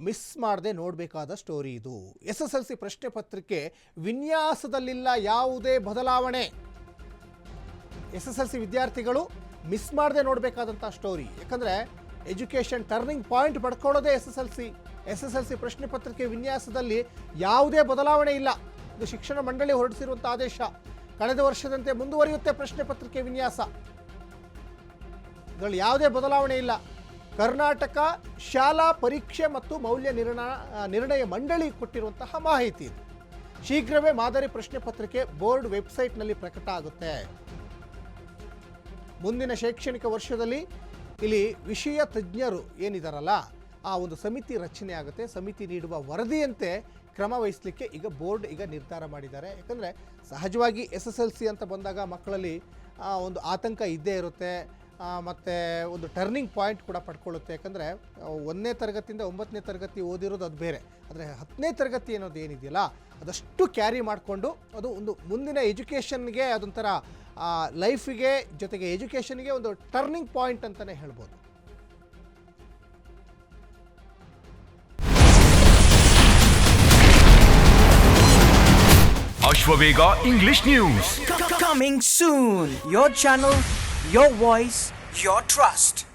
Miss ಮಾಡದೆ ನೋಡಬೇಕಾದ story ಇದು. SSLC ಪ್ರಶ್ನೆ ಪತ್ರಿಕೆ ವಿನ್ಯಾಸದಲ್ಲಿಲ್ಲ ಯಾವುದೇ ಬದಲಾವಣೆ. SSLC ವಿದ್ಯಾರ್ಥಿಗಳು ಮಿಸ್ ಮಾಡದೆ ನೋಡಬೇಕಾದಂಥ ಸ್ಟೋರಿ. ಯಾಕಂದರೆ ಎಜುಕೇಷನ್ ಟರ್ನಿಂಗ್ ಪಾಯಿಂಟ್ ಪಡ್ಕೊಳ್ಳೋದೇ SSLC ಪ್ರಶ್ನೆ ಪತ್ರಿಕೆ ವಿನ್ಯಾಸದಲ್ಲಿ ಯಾವುದೇ ಬದಲಾವಣೆ ಇಲ್ಲ. ಇದು ಶಿಕ್ಷಣ ಮಂಡಳಿ ಹೊರಡಿಸಿರುವಂಥ ಆದೇಶ. ಕಳೆದ ವರ್ಷದಂತೆ ಮುಂದುವರಿಯುತ್ತೆ ಪ್ರಶ್ನೆ ಪತ್ರಿಕೆ ವಿನ್ಯಾಸ. ಇದರಲ್ಲಿ ಯಾವುದೇ ಬದಲಾವಣೆ ಇಲ್ಲ. ಕರ್ನಾಟಕ ಶಾಲಾ ಪರೀಕ್ಷೆ ಮತ್ತು ಮೌಲ್ಯ ನಿರ್ಣಯ ಮಂಡಳಿ ಕೊಟ್ಟಿರುವಂತಹ ಮಾಹಿತಿ ಇದು. ಶೀಘ್ರವೇ ಮಾದರಿ ಪ್ರಶ್ನೆ ಪತ್ರಿಕೆ ಬೋರ್ಡ್ ವೆಬ್ಸೈಟ್ನಲ್ಲಿ ಪ್ರಕಟ ಆಗುತ್ತೆ. ಮುಂದಿನ ಶೈಕ್ಷಣಿಕ ವರ್ಷದಲ್ಲಿ ಇಲ್ಲಿ ವಿಷಯ ತಜ್ಞರು ಏನಿದಾರಲ್ಲ ಆ ಒಂದು ಸಮಿತಿ ರಚನೆ ಆಗುತ್ತೆ. ಸಮಿತಿ ನೀಡುವ ವರದಿಯಂತೆ ಕ್ರಮ ವಹಿಸಲಿಕ್ಕೆ ಈಗ ಬೋರ್ಡ್ ನಿರ್ಧಾರ ಮಾಡಿದ್ದಾರೆ. ಯಾಕಂದರೆ ಸಹಜವಾಗಿ SSLC ಅಂತ ಬಂದಾಗ ಮಕ್ಕಳಲ್ಲಿ ಒಂದು ಆತಂಕ ಇದ್ದೇ ಇರುತ್ತೆ. ಮತ್ತು ಒಂದು ಟರ್ನಿಂಗ್ ಪಾಯಿಂಟ್ ಕೂಡ ಪಡ್ಕೊಳ್ಳುತ್ತೆ. ಯಾಕಂದರೆ 1ನೇ ತರಗತಿಯಿಂದ 9ನೇ ತರಗತಿ ಓದಿರೋದು ಅದು ಬೇರೆ, ಆದರೆ 10ನೇ ತರಗತಿ ಅನ್ನೋದು ಏನಿದೆಯಲ್ಲ ಅದಷ್ಟು ಕ್ಯಾರಿ ಮಾಡಿಕೊಂಡು ಅದು ಒಂದು ಮುಂದಿನ ಎಜುಕೇಷನ್ಗೆ ಅದೊಂಥರ ಲೈಫಿಗೆ ಜೊತೆಗೆ ಎಜುಕೇಷನ್ಗೆ ಒಂದು ಟರ್ನಿಂಗ್ ಪಾಯಿಂಟ್ ಅಂತಲೇ ಹೇಳ್ಬೋದು. Ashwavega English News. Coming soon. Your channel, your voice, your trust.